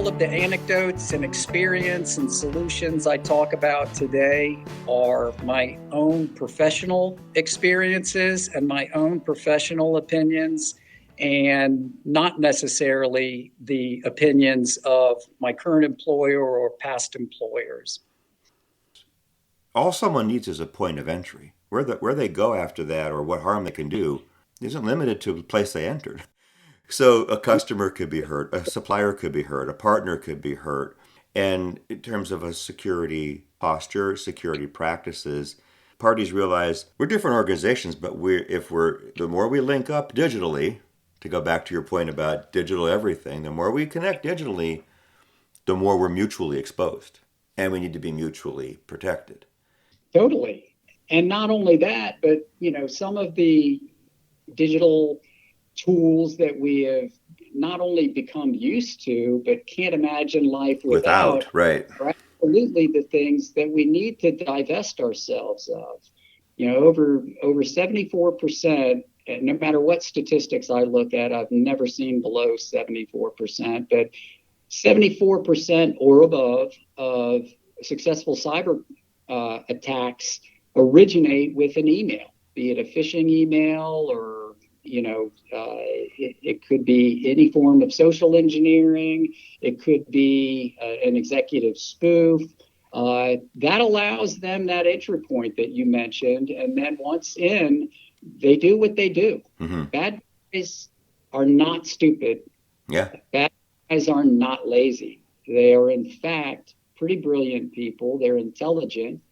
All of the anecdotes and experience and solutions I talk about today are my own professional experiences and my own professional opinions, and not necessarily the opinions of my current employer or past employers. All someone needs is a point of entry. Where they go after that or what harm they can do isn't limited to the place they entered. So a customer could be hurt, a supplier could be hurt, a partner could be hurt. And in terms of a security posture, security practices, parties realize we're different organizations, but the more we link up digitally, to go back to your point about digital everything, the more we connect digitally, the more we're mutually exposed. And we need to be mutually protected. Totally. And not only that, but some of the digital tools that we have not only become used to, but can't imagine life without, right? Are absolutely the things that we need to divest ourselves of. Over 74%, and no matter what statistics I look at, I've never seen below 74%, but 74% or above of successful cyber attacks originate with an email, be it a phishing email or it could be any form of social engineering. It could be an executive spoof. That allows them that entry point that you mentioned. And then once in, they do what they do. Mm-hmm. Bad guys are not stupid. Yeah. Bad guys are not lazy. They are, in fact, pretty brilliant people. They're intelligent.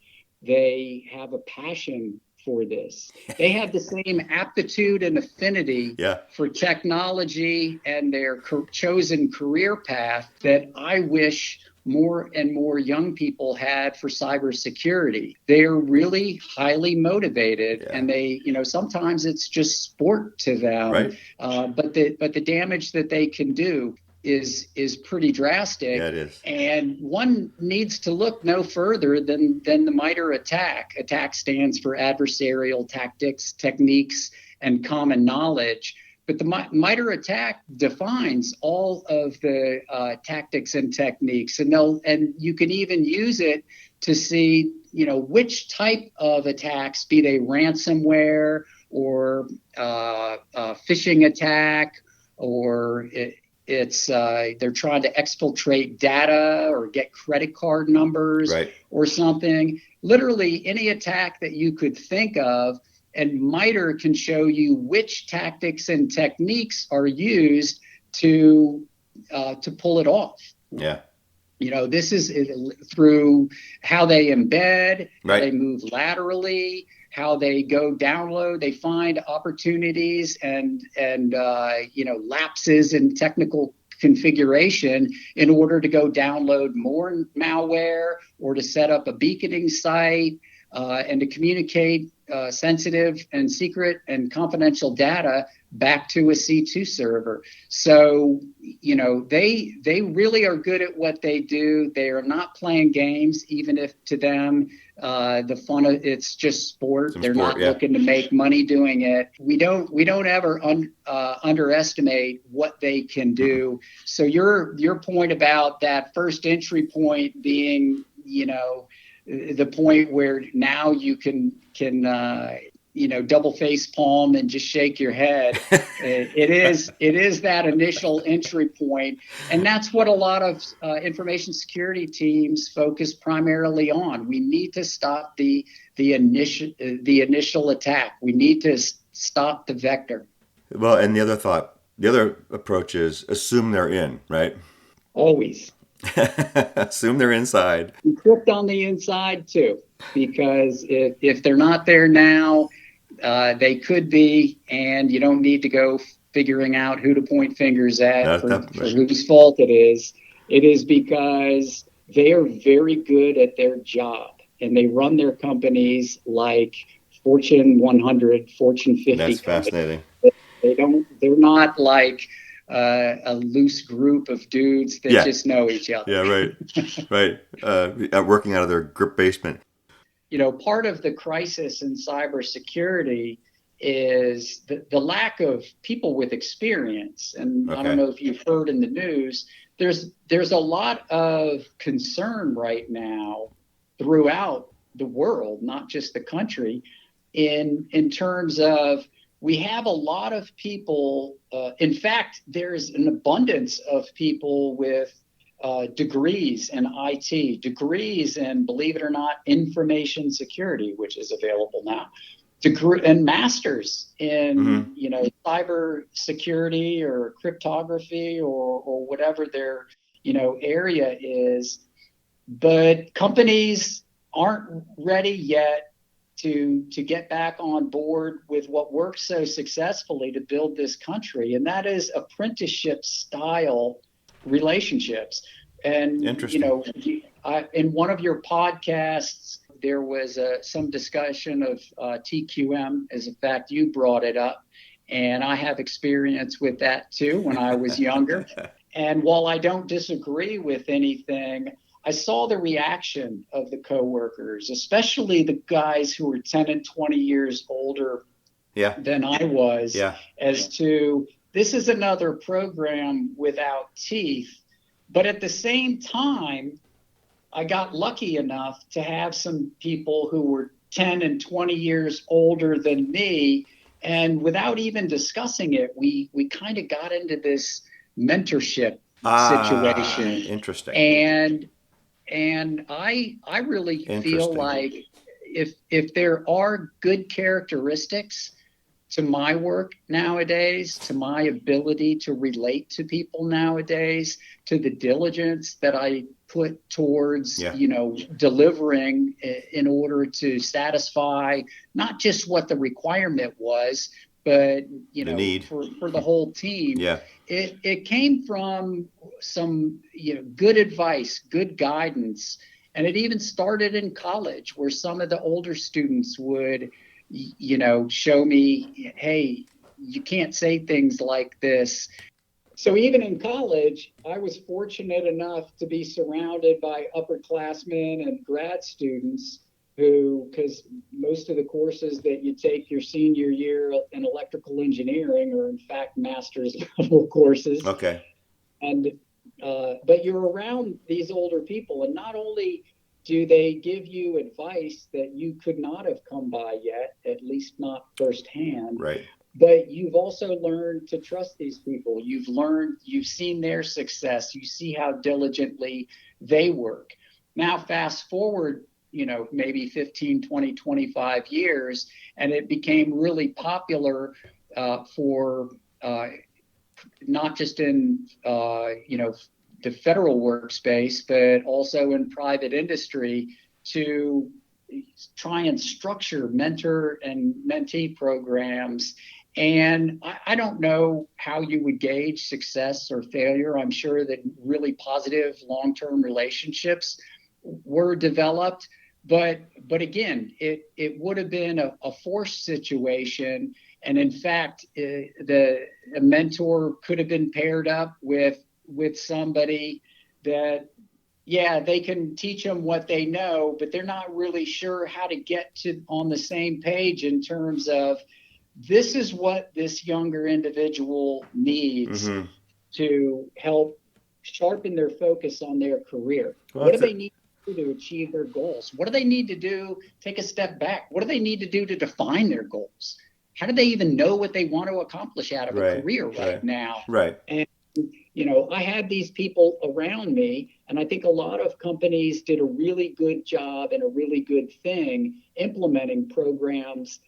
They have a passion for this. They have the same aptitude and affinity for technology and their chosen career path that I wish more and more young people had for cybersecurity. They're really highly motivated, and they, sometimes it's just sport to them. Right. But the damage that they can do is pretty drastic. Yeah, it is. And one needs to look no further than the MITRE ATT&CK. ATT&CK stands for adversarial tactics, techniques, and common knowledge. But the MITRE ATT&CK defines all of the tactics and techniques, and you can even use it to see, which type of attacks, be they ransomware or phishing attack, or they're trying to exfiltrate data or get credit card numbers, right, or something. Literally any attack that you could think of, and MITRE can show you which tactics and techniques are used to pull it off. Yeah. This is through how they embed, how right, they move laterally, how they go download. They find opportunities and lapses in technical configuration in order to go download more malware or to set up a beaconing site and to communicate sensitive and secret and confidential data back to a C2 server. So, they really are good at what they do. They are not playing games, even if to them the fun of it's just sport. They're not looking to make money doing it. We don't ever underestimate what they can do. So your point about that first entry point being, the point where now you can double face palm and just shake your head. It is that initial entry point, and that's what a lot of information security teams focus primarily on. We need to stop the initial attack. We need to stop the vector. Well, and the other approach is assume they're in, right? Always. Assume they're inside. Encrypt on the inside too, because if they're not there now, they could be, and you don't need to go figuring out who to point fingers at for whose fault it is. It is because they are very good at their job, and they run their companies like Fortune 100, Fortune 50 That's companies. Fascinating. They're not like a loose group of dudes that just know each other. Yeah, right. Working out of their grip basement. Part of the crisis in cybersecurity is the lack of people with experience. And I don't know if you've heard in the news, there's a lot of concern right now throughout the world, not just the country, in terms of we have a lot of people. In fact, there's an abundance of people with degrees in IT, degrees in, believe it or not, information security, which is available now, degree and masters in cyber security or cryptography or whatever their area is. But companies aren't ready yet to get back on board with what worked so successfully to build this country, and that is apprenticeship style relationships. And in one of your podcasts, there was some discussion of TQM. As a fact, you brought it up, and I have experience with that too when I was younger. And while I don't disagree with anything, I saw the reaction of the coworkers, especially the guys who were 10 and 20 years older than I was, as to this is another program without teeth. But at the same time, I got lucky enough to have some people who were 10 and 20 years older than me. And without even discussing it, we kind of got into this mentorship situation. Interesting. And I really feel like if there are good characteristics to my work nowadays, to my ability to relate to people nowadays, to the diligence that I put towards, delivering in order to satisfy not just what the requirement was, but, the need for the whole team. Yeah. It came from some, good advice, good guidance. And it even started in college where some of the older students would, show me, hey, you can't say things like this. So even in college, I was fortunate enough to be surrounded by upperclassmen and grad students who, because most of the courses that you take your senior year in electrical engineering are in fact master's level courses. Okay. And but you're around these older people, and not only do they give you advice that you could not have come by yet, at least not firsthand, right, but you've also learned to trust these people. You've seen their success. You see how diligently they work. Now, fast forward, maybe 15, 20, 25 years, and it became really popular for not just in, the federal workspace, but also in private industry to try and structure mentor and mentee programs. And I don't know how you would gauge success or failure. I'm sure that really positive long-term relationships were developed. But again, it would have been a forced situation. And in fact, a mentor could have been paired up with somebody that, they can teach them what they know, but they're not really sure how to get to on the same page in terms of this is what this younger individual needs to help sharpen their focus on their career. Well, what do they need to do to achieve their goals? What do they need to do? Take a step back. What do they need to do to define their goals? How do they even know what they want to accomplish out of a career right now? Right. And I had these people around me, and I think a lot of companies did a really good job and a really good thing implementing programs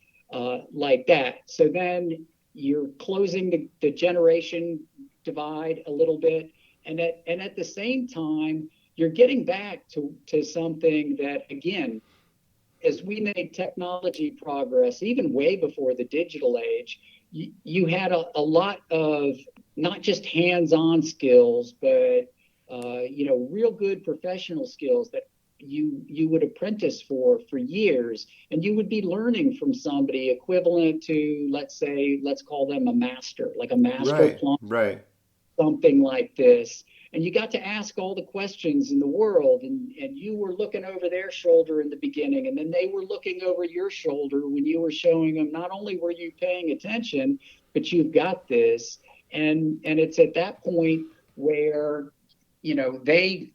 like that. So then you're closing the generation divide a little bit, and at the same time, you're getting back to something that, again, as we made technology progress, even way before the digital age, you had a lot of not just hands-on skills, but real good professional skills that you would apprentice for years, and you would be learning from somebody equivalent to, let's call them a master, like a master plumber, something like this. And you got to ask all the questions in the world, and you were looking over their shoulder in the beginning, and then they were looking over your shoulder when you were showing them not only were you paying attention, but you've got this. And it's at that point where they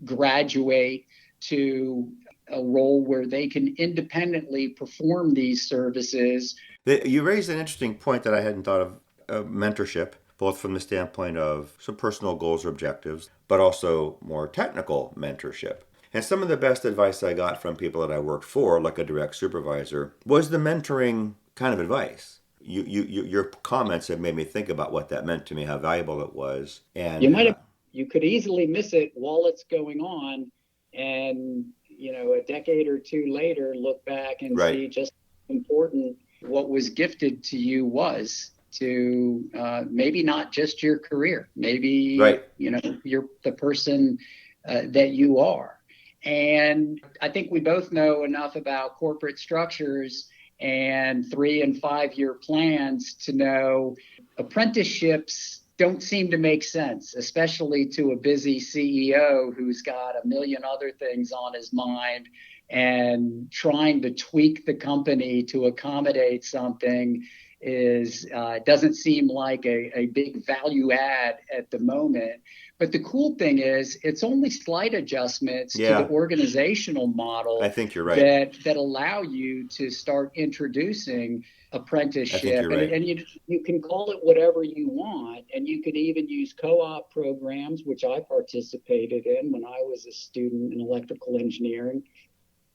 graduate to a role where they can independently perform these services. You raised an interesting point that I hadn't thought of mentorship, both from the standpoint of some personal goals or objectives, but also more technical mentorship. And some of the best advice I got from people that I worked for, like a direct supervisor, was the mentoring kind of advice. Your comments have made me think about what that meant to me, how valuable it was, You and might have, you could easily miss it while it's going on, and a decade or two later, look back and right, see just how important what was gifted to you was to maybe not just your career, maybe right, you're the person that you are. And I think we both know enough about corporate structures and 3 and 5 year plans to know apprenticeships don't seem to make sense, especially to a busy CEO who's got a million other things on his mind and trying to tweak the company to accommodate something is doesn't seem like a big value add at the moment. But the cool thing is it's only slight adjustments to the yeah, organizational I model think you're right. that allow you to start introducing I think apprenticeship, you're and right. you can call it whatever you want, and you could even use co-op programs, which I participated in when I was a student in electrical engineering,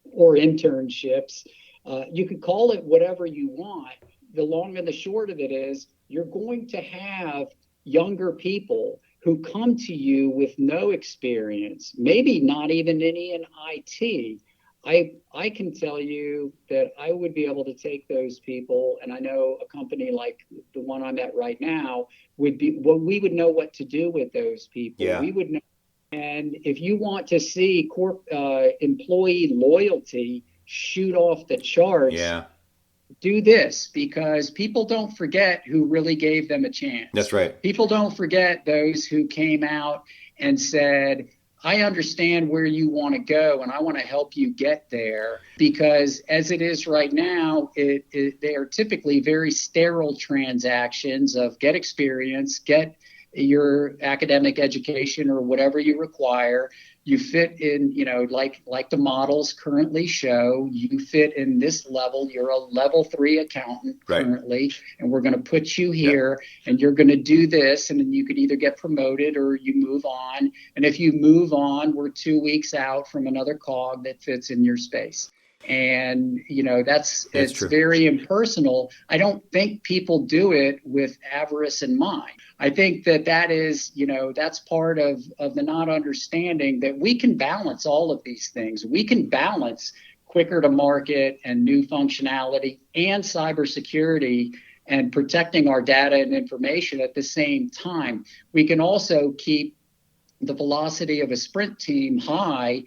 or internships. You could call it whatever you want. The long and the short of it is you're going to have younger people who come to you with no experience, maybe not even any in IT. I can tell you that I would be able to take those people, and I know a company like the one I'm at right now would be, well, we would know what to do with those people. Yeah, We would know. And if you want to see employee loyalty shoot off the charts, yeah, do this, because people don't forget who really gave them a chance. that's right. People don't forget those who came out and said, I understand where you want to go and I want to help you get there. Because as it is right now, they are typically very sterile transactions of get experience, get your academic education or whatever you require. You fit in, like the models currently show, you fit in this level. You're a level 3 accountant Right. currently, and we're going to put you Yep. here, and you're going to do this, and then you could either get promoted or you move on. And if you move on, we're 2 weeks out from another cog that fits in your space. And That's it's true. very impersonal. I don't think people do it with avarice in mind. I think that is, that's part of the not understanding that we can balance all of these things. We can balance quicker to market and new functionality and cybersecurity and protecting our data and information at the same time. We can also keep the velocity of a sprint team high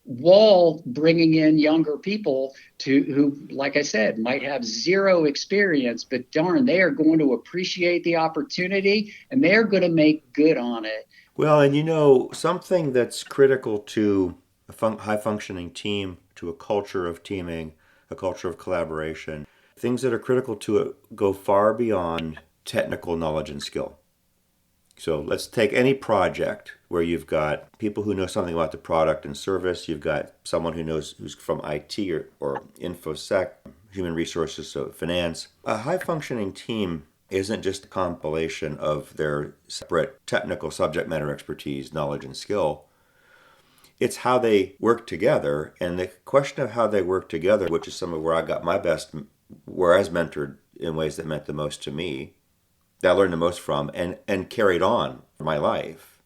while bringing in younger people who, like I said, might have zero experience, but darn, they are going to appreciate the opportunity and they're going to make good on it. Well, and something that's critical to a high functioning team, to a culture of teaming, a culture of collaboration, things that are critical to it go far beyond technical knowledge and skill. So let's take any project where you've got people who know something about the product and service. You've got someone who's from IT or Infosec, human resources, so finance. A high functioning team isn't just a compilation of their separate technical subject matter expertise, knowledge, and skill. It's how they work together. And the question of how they work together, which is some of where I got my best, where I was mentored in ways that meant the most to me, that I learned the most from and carried on for my life,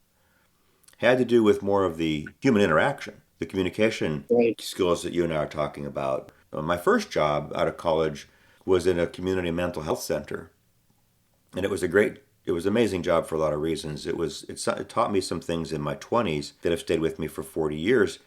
had to do with more of the human interaction, the communication Right. skills that you and I are talking about. My first job out of college was in a community mental health center. And it was an amazing job for a lot of reasons. It taught me some things in my 20s that have stayed with me for 40 years.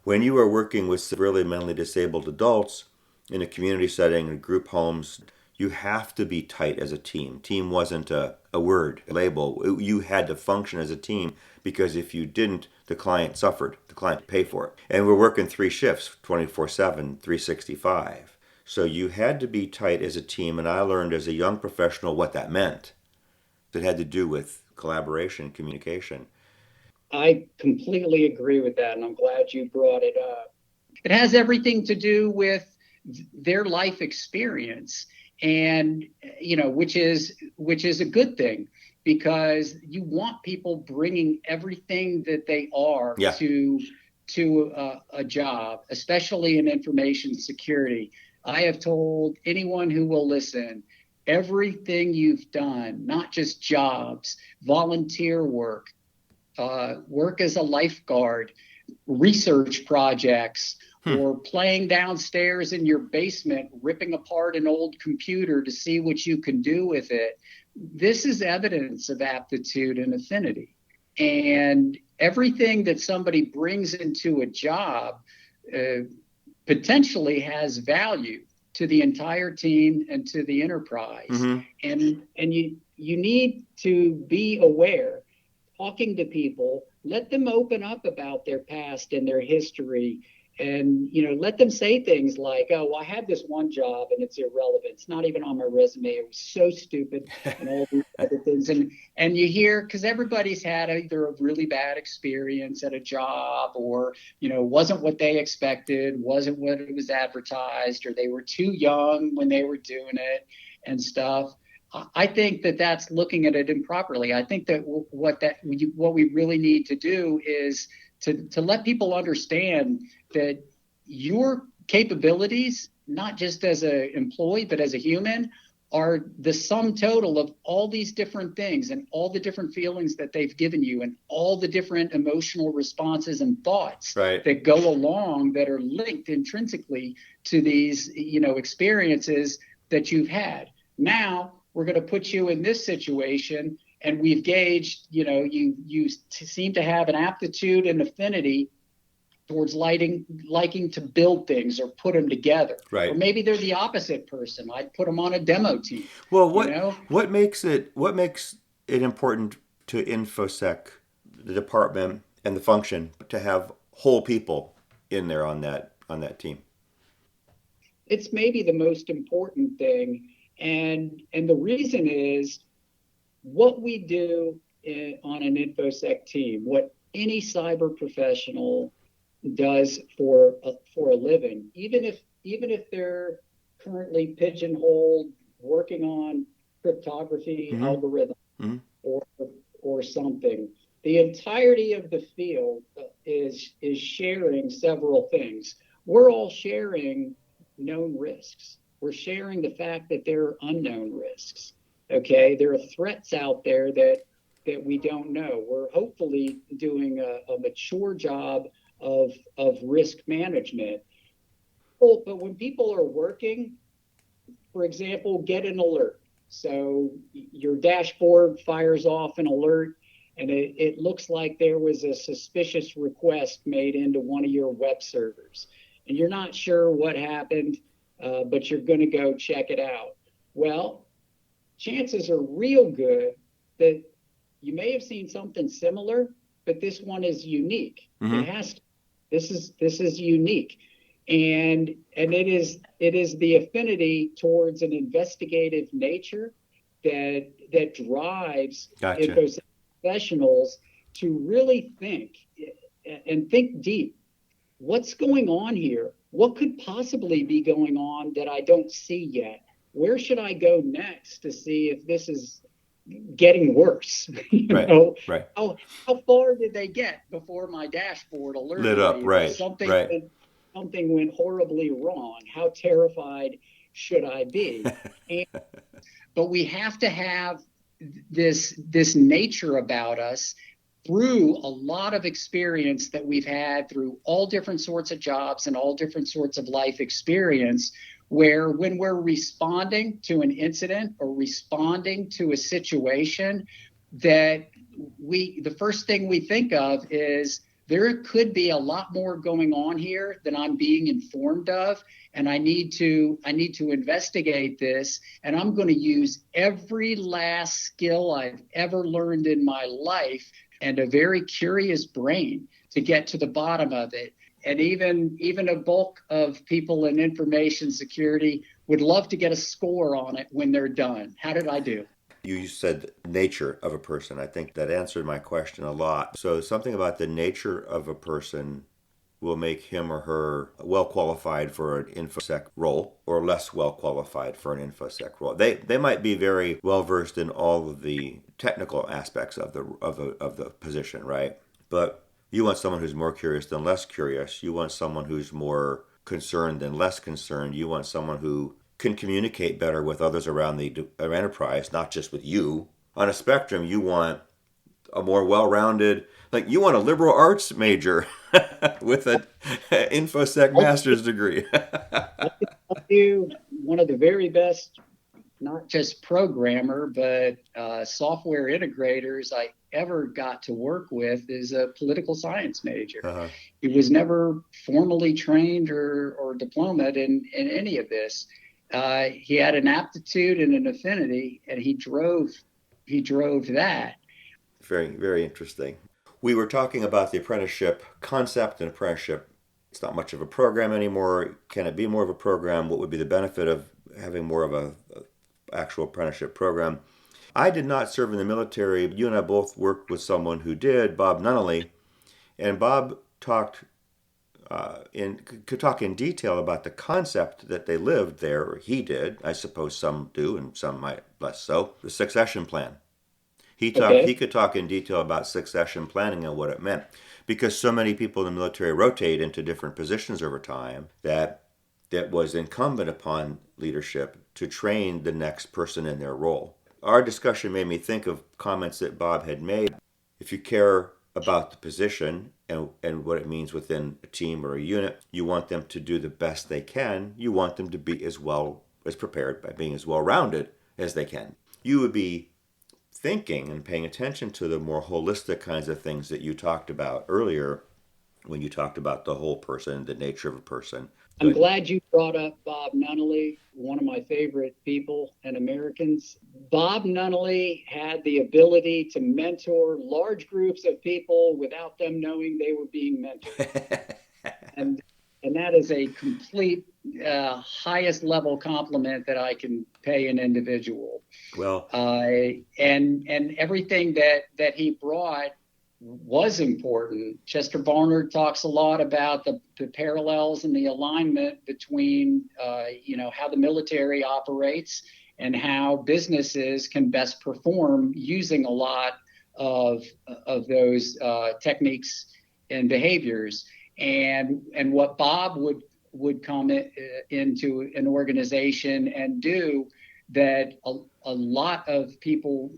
When you are working with severely mentally disabled adults in a community setting, in group homes, you have to be tight as a team. Team wasn't a word, a label. You had to function as a team because if you didn't, the client suffered. The client paid for it. And we're working 3 shifts, 24/7, 365. So you had to be tight as a team, and I learned as a young professional what that meant. It had to do with collaboration, communication. I completely agree with that, and I'm glad you brought it up. It has everything to do with their life experience, and which is a good thing, because you want people bringing everything that they are Yeah. to a job, especially in information security. I have told anyone who will listen, everything you've done, not just jobs, volunteer work, work as a lifeguard, research projects, or playing downstairs in your basement, ripping apart an old computer to see what you can do with it. This is evidence of aptitude and affinity. And everything that somebody brings into a job uh, potentially has value to the entire team and to the enterprise. Mm-hmm. And you need to be aware, talking to people, let them open up about their past and their history, and let them say things like, oh, well, I had this one job and it's irrelevant, it's not even on my resume, it was so stupid, and all these other things. And you hear, because everybody's had either a really bad experience at a job, or wasn't what they expected, wasn't what it was advertised, or they were too young when they were doing it and stuff. I think that that's looking at it improperly. I think that what we really need to do is to let people understand that your capabilities, not just as an employee but as a human, are the sum total of all these different things and all the different feelings that they've given you and all the different emotional responses and thoughts Right. that go along, that are linked intrinsically to these experiences that you've had. Now we're going to put you in this situation, and we've gauged, you seem to have an aptitude and affinity towards liking to build things or put them together. Right. Or maybe they're the opposite person. I'd put them on a demo team. Well, what makes it important to Infosec, the department and the function, to have whole people in there on that team? It's maybe the most important thing, and the reason is what we do on an Infosec team, what any cyber professional does for a living, even if they're currently pigeonholed working on cryptography Mm-hmm. algorithm, Mm-hmm. or something. The entirety of the field is sharing several things. We're all sharing known risks. We're sharing the fact that there are unknown risks. Okay, there are threats out there that we don't know. We're hopefully doing a mature job of risk management. Well, but when people are working, for example, get an alert. So your dashboard fires off an alert, and it looks like there was a suspicious request made into one of your web servers. And you're not sure what happened, but you're going to go check it out. Well, chances are real good that you may have seen something similar, but this one is unique. Mm-hmm. It has to. This is unique, and it is the affinity towards an investigative nature that drives Gotcha. those professionals to really think and think deep. What's going on here? What could possibly be going on that I don't see yet? Where should I go next to see if this is getting worse? Right. How far did they get before my dashboard Lit alerted up. me Right. that something went horribly wrong? How terrified should I be? But we have to have this nature about us through a lot of experience that we've had through all different sorts of jobs and all different sorts of life experience, where when we're responding to an incident or responding to a situation, that the first thing we think of is there could be a lot more going on here than I'm being informed of, and I need to investigate this, and I'm going to use every last skill I've ever learned in my life and a very curious brain to get to the bottom of it. And even a bulk of people in information security would love to get a score on it when they're done. How did I do? You said nature of a person. I think that answered my question a lot. So something about the nature of a person will make him or her well qualified for an infosec role or less well qualified for an infosec role. They might be very well versed in all of the technical aspects of the position, right? But you want someone who's more curious than less curious. You want someone who's more concerned than less concerned. You want someone who can communicate better with others around the enterprise, not just with you. On a spectrum, you want a more well-rounded, like you want a liberal arts major with an infosec master's degree. I can tell you one of the very best, not just programmer, but software integrators I ever got to work with is a political science major. Uh-huh. He was never formally trained or diplomaed in any of this. He had an aptitude and an affinity, and he drove that. Very, very interesting. We were talking about the apprenticeship concept and apprenticeship. It's not much of a program anymore. Can it be more of a program? What would be the benefit of having more of a actual apprenticeship program? I did not serve in the military. You and I both worked with someone who did, Bob Nunnally, and Bob could talk in detail about the concept that they lived there, or he did. I suppose some do, and some might less so. The succession plan. He could talk in detail about succession planning and what it meant, because so many people in the military rotate into different positions over time that was incumbent upon leadership to train the next person in their role. Our discussion made me think of comments that Bob had made. If you care about the position and what it means within a team or a unit, you want them to do the best they can. You want them to be as well as prepared by being as well-rounded as they can. You would be thinking and paying attention to the more holistic kinds of things that you talked about earlier when you talked about the whole person, the nature of a person. I'm glad you brought up Bob Nunnally, one of my favorite people and Americans. Bob Nunnally had the ability to mentor large groups of people without them knowing they were being mentored. and that is a complete highest level compliment that I can pay an individual. Well, and everything that he brought was important. Chester Barnard talks a lot about the parallels and the alignment between, how the military operates and how businesses can best perform using a lot of those techniques and behaviors. And what Bob would come into an organization and do that a lot of people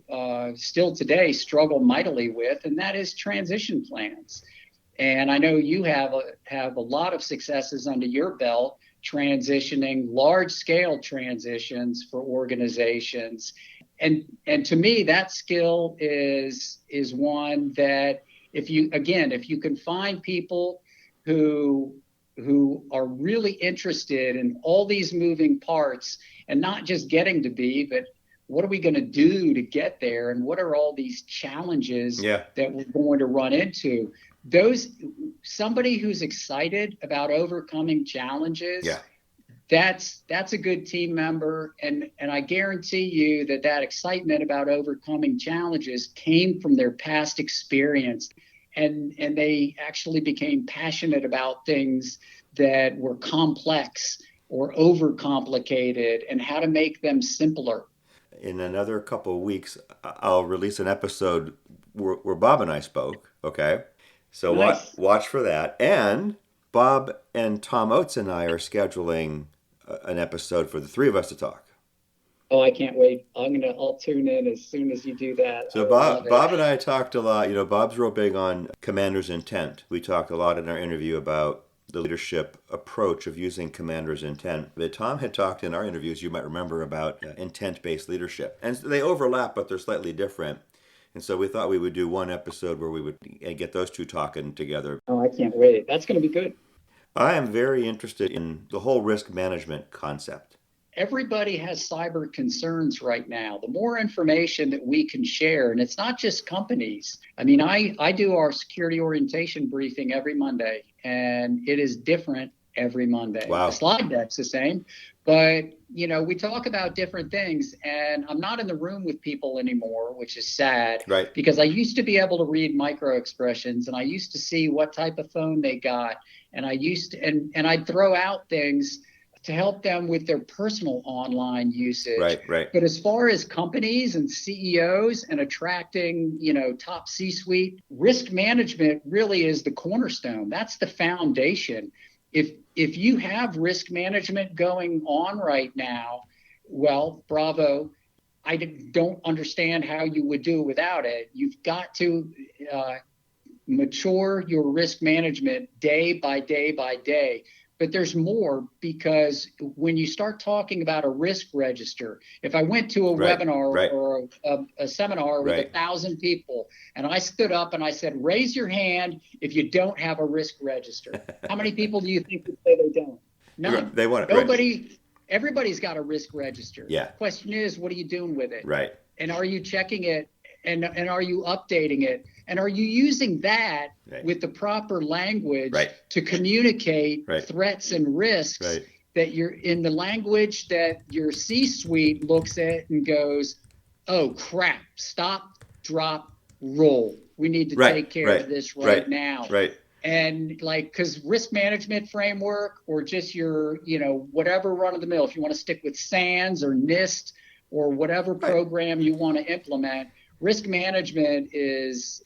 still today struggle mightily with, and that is transition plans. And I know you have a lot of successes under your belt transitioning large-scale transitions for organizations. And to me, that skill is one that if you can find people who are really interested in all these moving parts and not just getting to be, but what are we going to do to get there? And what are all these challenges that we're going to run into? Somebody who's excited about overcoming challenges, that's a good team member. And I guarantee you that excitement about overcoming challenges came from their past experience. And they actually became passionate about things that were complex or overcomplicated and how to make them simpler. In another couple of weeks, I'll release an episode where Bob and I spoke. Okay, so nice. watch for that. And Bob and Tom Oates and I are scheduling an episode for the three of us to talk. Oh, I can't wait. I'll tune in as soon as you do that. So Bob and I talked a lot. Bob's real big on commander's intent. We talked a lot in our interview about the leadership approach of using commander's intent. But Tom had talked in our interviews, you might remember, about intent-based leadership. And they overlap, but they're slightly different. And so we thought we would do one episode where we would get those two talking together. Oh, I can't wait. That's going to be good. I am very interested in the whole risk management concept. Everybody has cyber concerns right now. The more information that we can share, and it's not just companies. I mean, I do our security orientation briefing every Monday, and it is different every Monday. The Wow. slide deck's the same, but we talk about different things, and I'm not in the room with people anymore, which is sad Right. because I used to be able to read micro expressions, and I used to see what type of phone they got, and and I'd throw out things to help them with their personal online usage. Right. Right. But as far as companies and CEOs and attracting, top C-suite, risk management really is the cornerstone. That's the foundation. If you have risk management going on right now, well, bravo. I don't understand how you would do it without it. You've got to mature your risk management day by day by day. But there's more, because when you start talking about a risk register, if I went to a Right. webinar Right. or a seminar with Right. 1,000 people, and I stood up and I said, raise your hand if you don't have a risk register. How many people do you think would say they don't? None. They want it. Right. Nobody. Everybody's got a risk register. Yeah. Question is, what are you doing with it? Right. And are you checking it? And are you updating it? And are you using that Right. with the proper language Right. to communicate Right. threats and risks, Right. that you're in the language that your C-suite looks at and goes, oh crap, stop, drop, roll. We need to Right. take care Right. of this Right. now. Right. And because risk management framework, or just your, whatever run of the mill, if you want to stick with SANS or NIST or whatever Right. program you want to implement, risk management is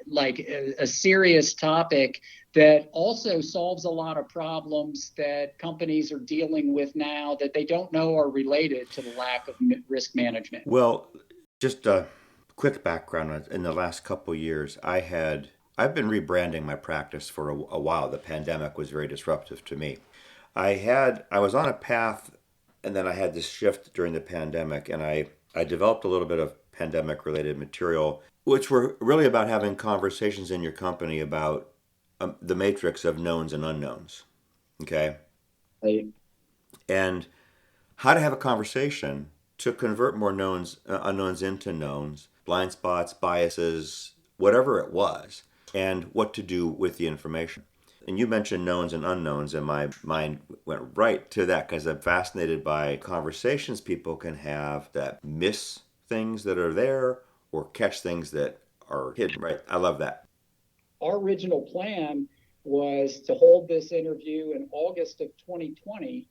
like a serious topic that also solves a lot of problems that companies are dealing with now that they don't know are related to the lack of risk management. Well, just a quick background. In the last couple of years, I've been rebranding my practice for a while. The pandemic was very disruptive to me. I was on a path, and then I had this shift during the pandemic, and I developed a little bit of pandemic related material, which were really about having conversations in your company about the matrix of knowns and unknowns. Okay. Right. And how to have a conversation to convert more unknowns into knowns, blind spots, biases, whatever it was, and what to do with the information. And you mentioned knowns and unknowns, and my mind went right to that because I'm fascinated by conversations people can have that miss things that are there or catch things that are hidden. Right. I love that. Our original plan was to hold this interview in August of 2020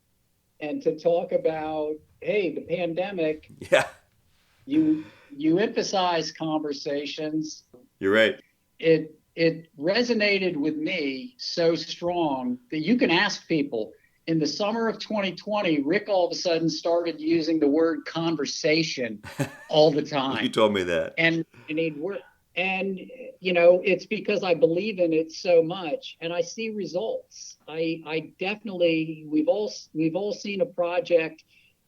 and to talk about, hey, the pandemic. Yeah. You emphasize conversations. You're right. It resonated with me so strong that you can ask people. In the summer of 2020, Rick all of a sudden started using the word conversation all the time. You told me that. And he'd work. And, it's because I believe in it so much, and I see results. I definitely, we've all seen a project,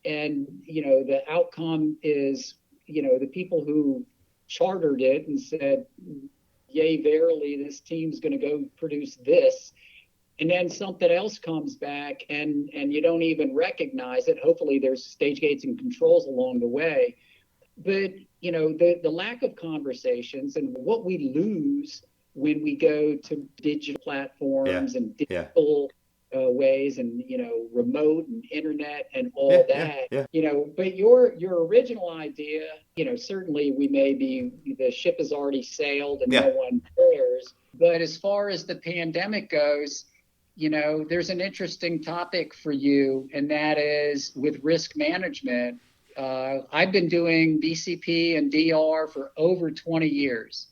and, the outcome is, the people who chartered it and said, yay, verily, this team's going to go produce this. And then something else comes back, and you don't even recognize it. Hopefully there's stage gates and controls along the way. But, the lack of conversations and what we lose when we go to digital platforms and digital ways and, remote and internet and all that, but your original idea, certainly the ship has already sailed and no one cares. But as far as the pandemic goes, there's an interesting topic for you, and that is with risk management. I've been doing BCP and DR for over 20 years.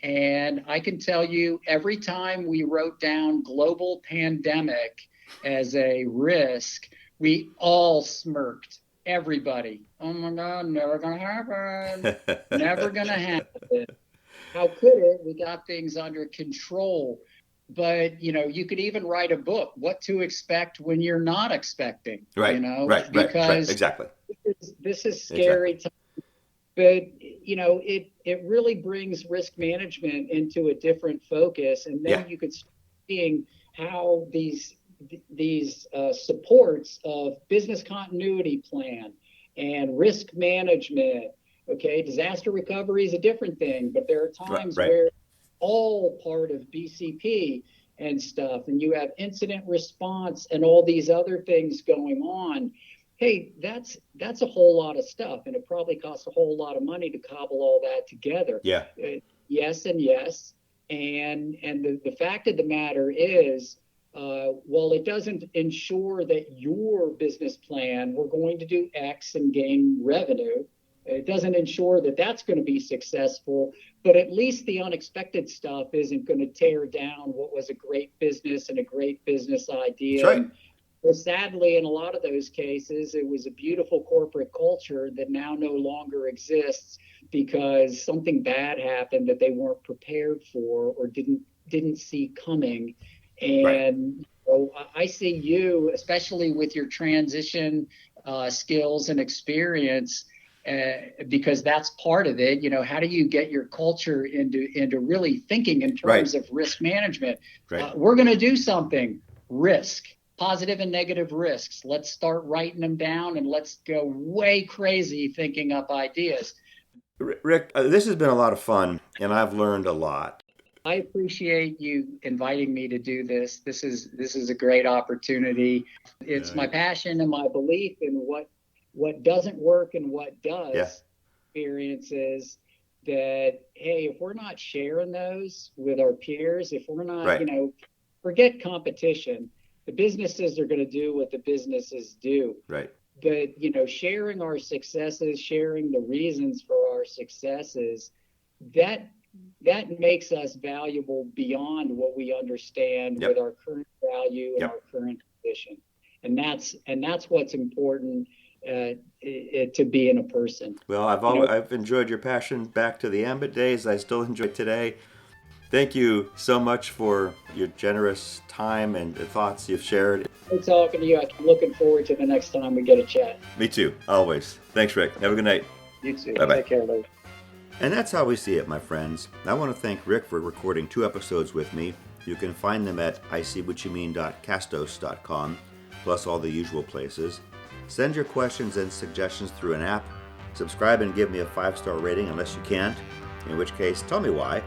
And I can tell you, every time we wrote down global pandemic as a risk, we all smirked. Everybody. Oh my God, never going to happen. Never going to happen. How could it? We got things under control. But, you could even write a book, what to expect when you're not expecting. Right, because exactly. This is scary time. But, it really brings risk management into a different focus. And then you could start seeing how these supports of business continuity plan and risk management, disaster recovery is a different thing, but there are times where all part of BCP. and stuff, and you have incident response and all these other things going on, hey, that's a whole lot of stuff, and it probably costs a whole lot of money to cobble all that together. Yeah. Yes and yes. And the fact of the matter is, while it doesn't ensure that your business plan, we're going to do X and gain revenue, it doesn't ensure that that's going to be successful, but at least the unexpected stuff isn't going to tear down what was a great business and a great business idea. That's right. Well, sadly, in a lot of those cases, it was a beautiful corporate culture that now no longer exists because something bad happened that they weren't prepared for or didn't see coming. And so I see you, especially with your transition skills and experience, because that's part of it. How do you get your culture into really thinking in terms of risk management? We're going to do something, risk. Positive and negative risks. Let's start writing them down and let's go way crazy thinking up ideas. Rick, this has been a lot of fun and I've learned a lot. I appreciate you inviting me to do this. This is a great opportunity. It's my passion and my belief in what doesn't work and what does. Experiences that, hey, if we're not sharing those with our peers, if we're not, forget competition. The businesses are going to do what the businesses do. Right. But, sharing our successes, sharing the reasons for our successes, that makes us valuable beyond what we understand with our current value and our current position. And that's what's important to be in a person. Well, I've enjoyed your passion back to the Ambit days. I still enjoy it today. Thank you so much for your generous time and the thoughts you've shared. Good talking to you. I'm looking forward to the next time we get a chat. Me too, always. Thanks, Rick. Have a good night. You too. Bye-bye. Take care, Lou. And that's how we see it, my friends. I want to thank Rick for recording 2 episodes with me. You can find them at iseewhatyoummean.castos.com, plus all the usual places. Send your questions and suggestions through an app. Subscribe and give me a 5-star rating unless you can't, in which case tell me why.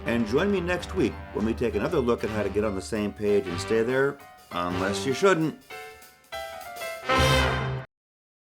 And join me next week when we take another look at how to get on the same page and stay there, unless you shouldn't.